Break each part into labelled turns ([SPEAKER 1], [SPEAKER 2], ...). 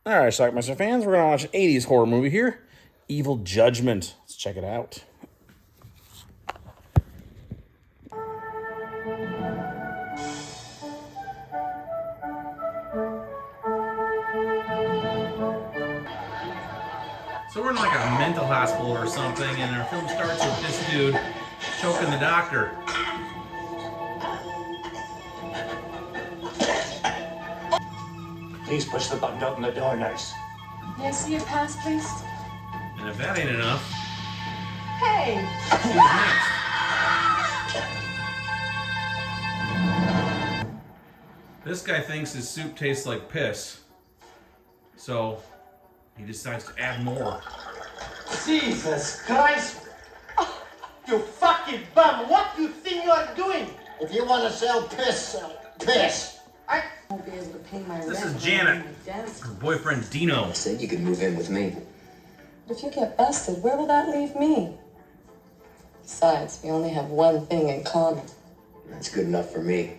[SPEAKER 1] All right, Schlockmeister fans, we're going to watch an 80s horror movie here, Evil Judgment. Let's check it out. So we're in like a mental hospital or something, and our film starts with this dude choking the doctor.
[SPEAKER 2] Please push the button to open the door, nurse.
[SPEAKER 3] May I see your pass, please?
[SPEAKER 1] And if that ain't enough,
[SPEAKER 3] Hey!
[SPEAKER 1] who's next? This guy thinks his soup tastes like piss, so he decides to add more.
[SPEAKER 4] Jesus Christ! You fucking bum! What do you think you're doing?
[SPEAKER 5] If you want to sell piss, sell piss.
[SPEAKER 3] I won't be able to pay my rent.
[SPEAKER 1] This is Janet, her boyfriend Dino.
[SPEAKER 6] I said you could move in with me.
[SPEAKER 3] But if you get busted, where will that leave me? Besides, we only have one thing in common.
[SPEAKER 6] That's good enough for me.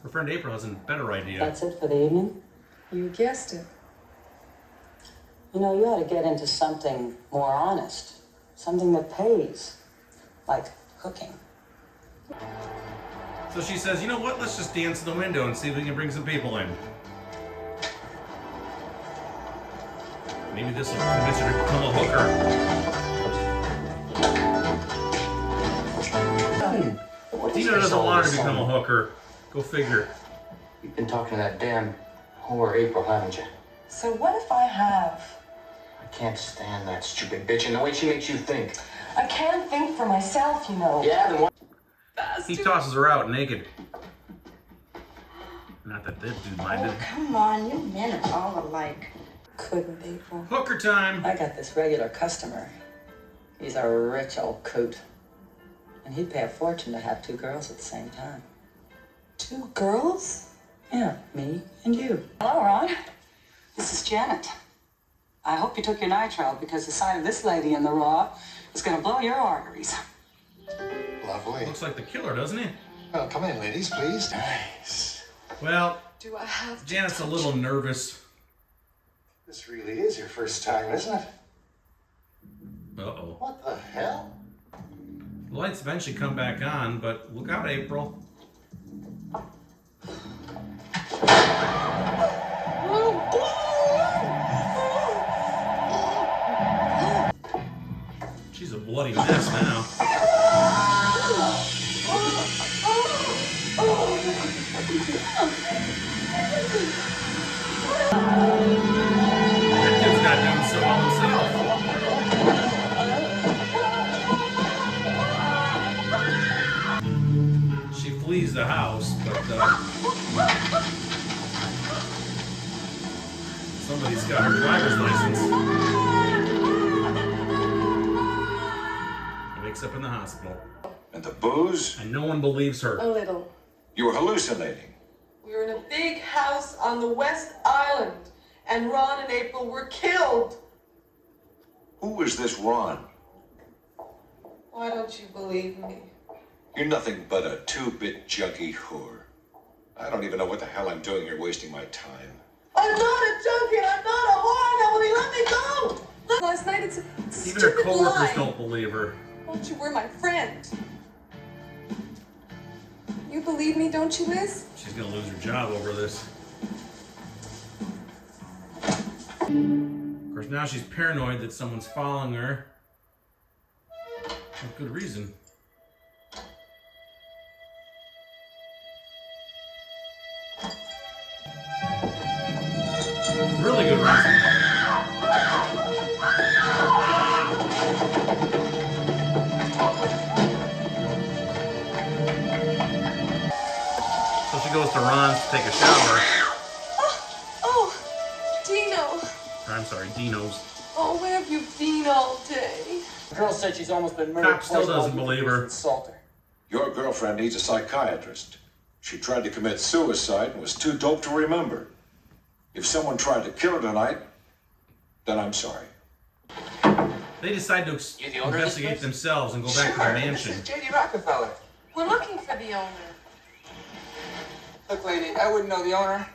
[SPEAKER 1] Her friend April has a better idea.
[SPEAKER 3] That's it for the evening? You guessed it.
[SPEAKER 7] You know, you ought to get into something more honest. Something that pays. Like cooking.
[SPEAKER 1] So she says, you know what, let's just dance in the window and see if we can bring some people in. Maybe this will convince her to become a hooker. Dino doesn't want her to become a hooker. Go figure.
[SPEAKER 6] You've been talking to that damn whore April, haven't you?
[SPEAKER 3] So what if I have?
[SPEAKER 6] I can't stand that stupid bitch and the way she makes you think.
[SPEAKER 3] I can't think for myself, you know.
[SPEAKER 6] Yeah, then what?
[SPEAKER 1] He tosses her out naked. Not that this dude minded.
[SPEAKER 8] Oh, come on, you men are all alike.
[SPEAKER 3] Couldn't, April.
[SPEAKER 1] Hooker time!
[SPEAKER 7] I got this regular customer. He's a rich old coot. And he'd pay a fortune to have two girls at the same time.
[SPEAKER 3] Two girls?
[SPEAKER 7] Yeah, me and you. Hello, Ron. This is Janet. I hope you took your nitro because the sight of this lady in the raw is going to blow your arteries.
[SPEAKER 5] Lovely.
[SPEAKER 1] Looks like the killer, doesn't he?
[SPEAKER 5] Well, come in, ladies, please. Nice.
[SPEAKER 1] Well,
[SPEAKER 3] Do I have to
[SPEAKER 1] Janet's a little nervous.
[SPEAKER 5] This really is your first time, isn't it?
[SPEAKER 1] Uh-oh.
[SPEAKER 5] What the hell?
[SPEAKER 1] The lights eventually come back on, but look out, April. She's a bloody mess now. That dude's not doing so well himself. She flees the house, but somebody's got her driver's license. Wakes up in the hospital.
[SPEAKER 9] And the booze?
[SPEAKER 1] And no one believes her.
[SPEAKER 3] A little.
[SPEAKER 9] You were hallucinating.
[SPEAKER 10] We were in a big house on the West Island, and Ron and April were killed.
[SPEAKER 9] Who was this Ron?
[SPEAKER 10] Why don't you believe me?
[SPEAKER 9] You're nothing but a two-bit junkie whore. I don't even know what the hell I'm doing here wasting my time.
[SPEAKER 10] I'm not a junkie, I'm not a whore, Emily, let me go!
[SPEAKER 3] Last night it's a
[SPEAKER 1] Even her
[SPEAKER 3] stupid
[SPEAKER 1] coworkers
[SPEAKER 3] lie.
[SPEAKER 1] don't believe her.
[SPEAKER 3] Won't you were my friend? You believe me, don't you, Liz?
[SPEAKER 1] She's gonna lose her job over this. Of course, now she's paranoid that someone's following her. For good reason. Really good reason. So she goes to Ron's to take a shower.
[SPEAKER 3] Oh, Dino.
[SPEAKER 1] Or, I'm sorry, Dino's.
[SPEAKER 3] Oh, where have you been all day?
[SPEAKER 4] The girl said she's almost been murdered.
[SPEAKER 1] Cop still doesn't believe her.
[SPEAKER 4] Insult her.
[SPEAKER 9] Your girlfriend needs a psychiatrist. She tried to commit suicide and was too dope to remember. If someone tried to kill her tonight, then I'm sorry.
[SPEAKER 1] They decide to investigate themselves and go back to the mansion.
[SPEAKER 4] This is J.D. Rockefeller.
[SPEAKER 10] We're looking for the owner.
[SPEAKER 4] Look, lady, I wouldn't know the owner.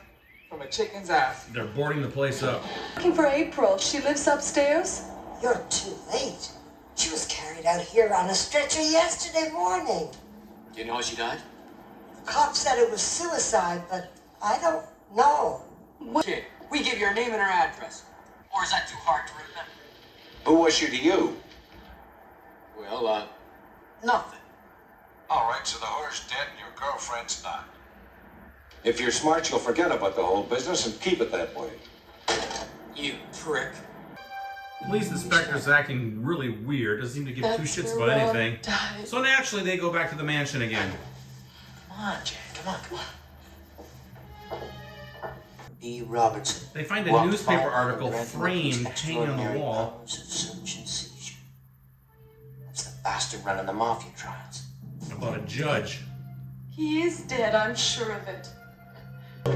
[SPEAKER 11] from a chicken's ass.
[SPEAKER 1] They're boarding the place up.
[SPEAKER 10] Looking for April. She lives upstairs.
[SPEAKER 8] You're too late. She was carried out here on a stretcher yesterday morning.
[SPEAKER 6] Do you know how she died?
[SPEAKER 8] The cop said it was suicide, but I don't know.
[SPEAKER 6] Okay, we give you her name and her address. Or is that too hard to remember?
[SPEAKER 9] Who was she to you?
[SPEAKER 6] Well, nothing.
[SPEAKER 9] All right, so the whore's dead and your girlfriend's not. If you're smart, you'll forget about the whole business and keep it that way.
[SPEAKER 6] You prick.
[SPEAKER 1] Police inspector's acting really weird. Doesn't seem to give two shits about anything. So naturally, they go back to the mansion again.
[SPEAKER 4] Come on, Jack, come on. E. Robertson.
[SPEAKER 1] They find a newspaper article framed, hanging on the wall.
[SPEAKER 4] Search and seizure. That's the bastard running the mafia trials.
[SPEAKER 1] About a judge.
[SPEAKER 10] He is dead, I'm sure of it.
[SPEAKER 1] A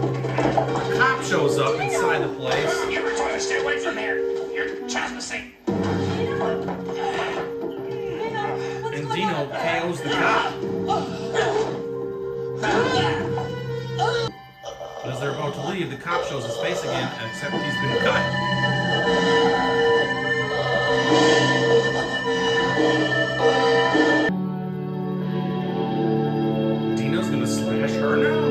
[SPEAKER 1] cop shows up inside the place.
[SPEAKER 2] You were trying to stay away from here. You're trespassing.
[SPEAKER 1] And Dino KOs the cop. But as they're about to leave, the cop shows his face again, except he's been cut. Dino's gonna slash her now?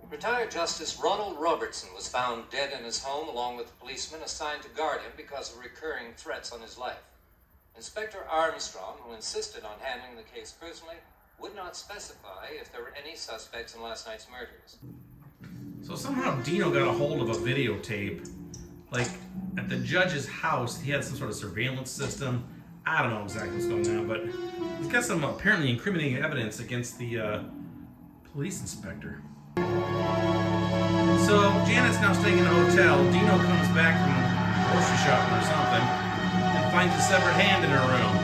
[SPEAKER 12] Retired Justice Ronald Robertson was found dead in his home along with the policeman assigned to guard him because of recurring threats on his life. Inspector Armstrong, who insisted on handling the case personally, would not specify if there were any suspects in last night's murders.
[SPEAKER 1] So somehow Dino got a hold of a videotape. Like, at the judge's house, he had some sort of surveillance system. I don't know exactly what's going on, but he's got some apparently incriminating evidence against the police inspector. So Janet's now staying in a hotel. Dino comes back from grocery shopping or something and finds a severed hand in her room.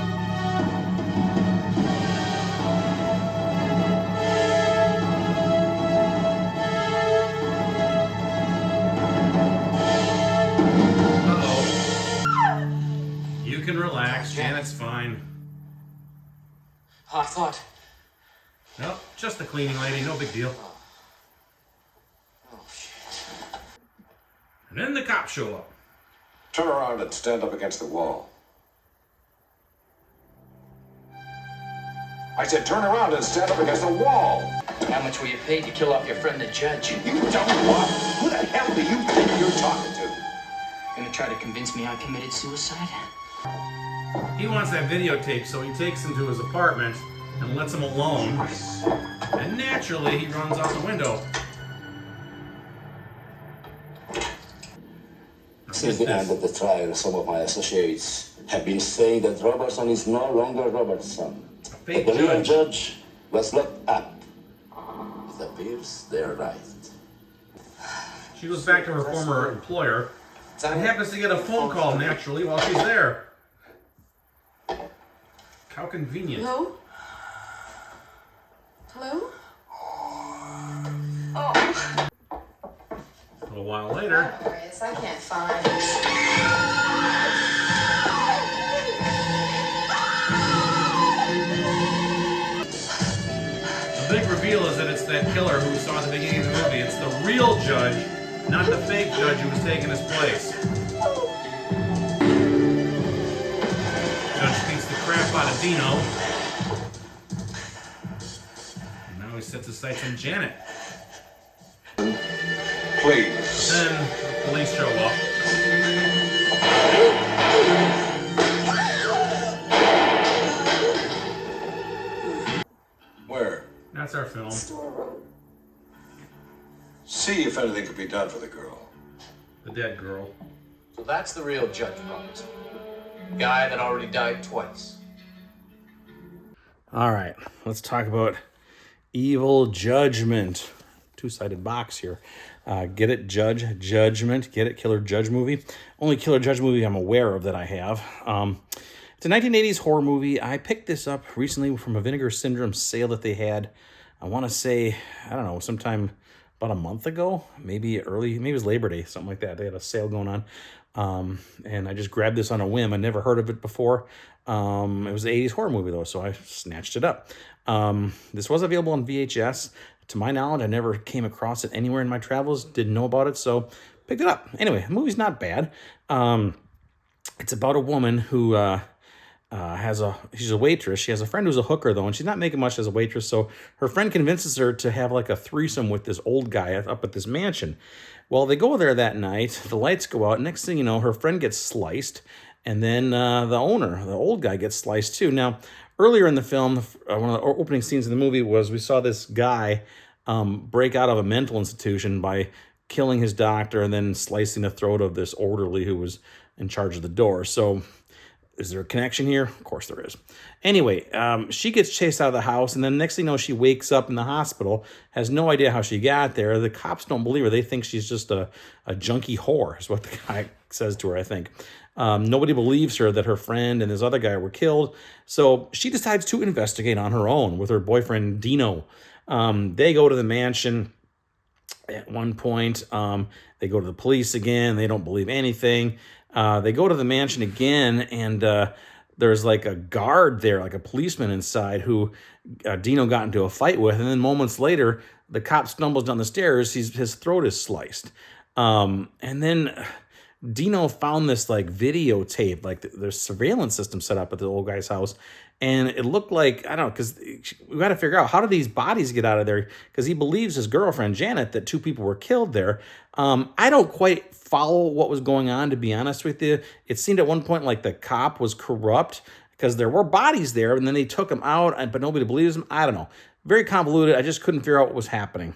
[SPEAKER 1] Uh-oh. You can relax. Janet's fine.
[SPEAKER 6] I thought...
[SPEAKER 1] Nope, just the cleaning lady. No big deal. And then the cops show up.
[SPEAKER 9] Turn around and stand up against the wall. I said turn around and stand up against the wall.
[SPEAKER 6] How much were you paid to kill off your friend the judge?
[SPEAKER 9] You don't what? Who the hell do you think you're talking to?
[SPEAKER 6] Gonna try to convince me I committed suicide?
[SPEAKER 1] He wants that videotape, so he takes him to his apartment and lets him alone. And naturally, he runs out the window.
[SPEAKER 13] Since the end of the trial, some of my associates have been saying that Robertson is no longer Robertson.
[SPEAKER 1] Fake
[SPEAKER 13] But the real
[SPEAKER 1] judge.
[SPEAKER 13] judge was locked up. It appears they're right.
[SPEAKER 1] She goes back to her former employer and happens to get a phone call naturally while she's there. How convenient.
[SPEAKER 10] Hello? Hello? Oh.
[SPEAKER 1] A little while later.
[SPEAKER 3] I can't find.
[SPEAKER 1] The big reveal is that it's that killer who we saw at the beginning of the movie. It's the real judge, not the fake judge who was taking his place. Judge beats the crap out of Dino. And now he sets his sights on Janet.
[SPEAKER 9] Please.
[SPEAKER 1] Then the police show up.
[SPEAKER 9] Where?
[SPEAKER 1] That's our film.
[SPEAKER 9] See if anything can be done for the girl.
[SPEAKER 1] The dead girl.
[SPEAKER 12] So that's the real Judge Robertson. Guy that already died twice.
[SPEAKER 1] All right, let's talk about Evil Judgment. Two-sided box here. Get it? Judge, Judgment. Get it? Killer Judge movie. Only Killer Judge movie I'm aware of that I have. It's a 1980s horror movie. I picked this up recently from a Vinegar Syndrome sale that they had. I want to say, I don't know, sometime about a month ago. Maybe it was Labor Day, something like that. They had a sale going on. And I just grabbed this on a whim. I never heard of it before. It was an 80s horror movie, though, so I snatched it up. This was available on VHS. To my knowledge, I never came across it anywhere in my travels. Didn't know about it, so picked it up. Anyway, the movie's not bad. It's about a woman who she's a waitress. She has a friend who's a hooker, though, and she's not making much as a waitress, so her friend convinces her to have like a threesome with this old guy up at this mansion. Well, they go there that night, the lights go out, next thing you know, her friend gets sliced, and then the owner, the old guy, gets sliced too. Now, earlier in the film, one of the opening scenes in the movie was we saw this guy break out of a mental institution by killing his doctor and then slicing the throat of this orderly who was in charge of the door. So is there a connection here? Of course there is. Anyway, she gets chased out of the house, and then next thing you know, she wakes up in the hospital, has no idea how she got there. The cops don't believe her. They think she's just a junkie whore, is what the guy says to her, I think. Nobody believes her that her friend and this other guy were killed, so she decides to investigate on her own with her boyfriend, Dino. They go to the mansion. At one point, they go to the police again. They don't believe anything. They go to the mansion again, and there's like a guard there, like a policeman inside, who Dino got into a fight with. And then moments later, the cop stumbles down the stairs. His throat is sliced. And then Dino found this like videotape, like there's surveillance system set up at the old guy's house. And it looked like, I don't know, because we got to figure out, how did these bodies get out of there? Because he believes his girlfriend, Janet, that 2 people were killed there. I don't quite follow what was going on, to be honest with you. It seemed at one point like the cop was corrupt because there were bodies there, and then they took them out, but nobody believes them. I don't know. Very convoluted. I just couldn't figure out what was happening.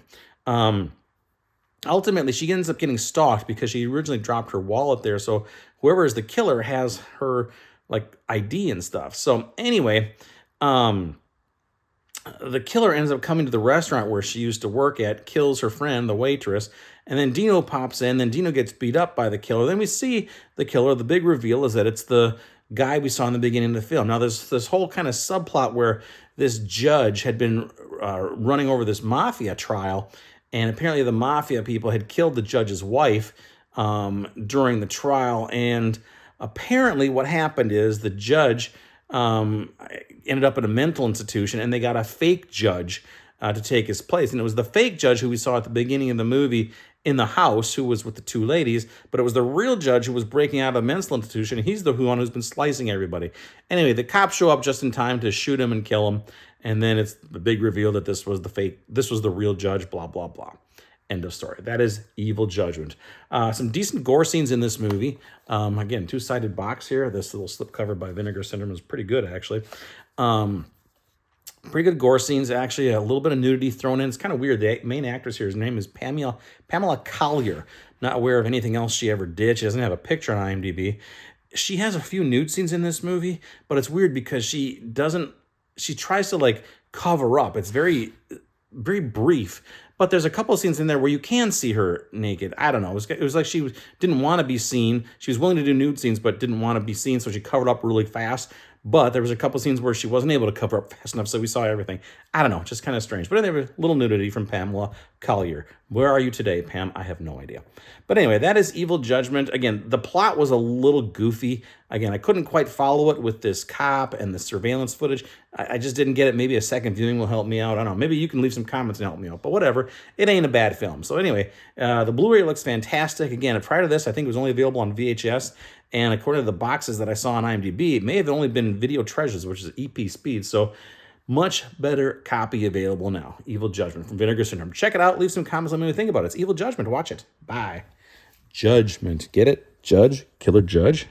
[SPEAKER 1] Ultimately, she ends up getting stalked because she originally dropped her wallet there. So whoever is the killer has her like ID and stuff. So anyway, the killer ends up coming to the restaurant where she used to work at, kills her friend, the waitress, and then Dino pops in. Then Dino gets beat up by the killer. Then we see the killer. The big reveal is that it's the guy we saw in the beginning of the film. Now, there's this whole kind of subplot where this judge had been running over this mafia trial, and apparently the mafia people had killed the judge's wife during the trial. And apparently what happened is the judge ended up in a mental institution, and they got a fake judge to take his place. And it was the fake judge who we saw at the beginning of the movie in the house, who was with the 2 ladies, but it was the real judge who was breaking out of a mental institution. He's the one who's been slicing everybody. Anyway, the cops show up just in time to shoot him and kill him. And then it's the big reveal that this was the real judge, blah, blah, blah. End of story. That is Evil Judgment. Some decent gore scenes in this movie. Again, 2-sided box here. This little slipcover by Vinegar Syndrome is pretty good, actually. Pretty good gore scenes, actually. A little bit of nudity thrown in. It's kind of weird. The main actress here, her name is Pamela Collier. Not aware of anything else she ever did. She doesn't have a picture on IMDb. She has a few nude scenes in this movie, but it's weird because she tries to like cover up. It's very, very brief. But there's a couple of scenes in there where you can see her naked. I don't know. It was like she didn't want to be seen. She was willing to do nude scenes, but didn't want to be seen, so she covered up really fast. But there was a couple of scenes where she wasn't able to cover up fast enough, so we saw everything. I don't know, just kind of strange. But there was a little nudity from Pamela Collier. Where are you today, Pam? I have no idea. But anyway, that is Evil Judgment. Again, the plot was a little goofy. Again, I couldn't quite follow it with this cop and the surveillance footage. I just didn't get it. Maybe a second viewing will help me out. I don't know. Maybe you can leave some comments and help me out. But whatever. It ain't a bad film. So anyway, the Blu-ray looks fantastic. Again, prior to this, I think it was only available on VHS. And according to the boxes that I saw on IMDb, it may have only been Video Treasures, which is EP Speed. So much better copy available now. Evil Judgment from Vinegar Syndrome. Check it out. Leave some comments. Let me know what you think about it. It's Evil Judgment. Watch it. Bye. Judgment. Get it? Judge? Killer Judge?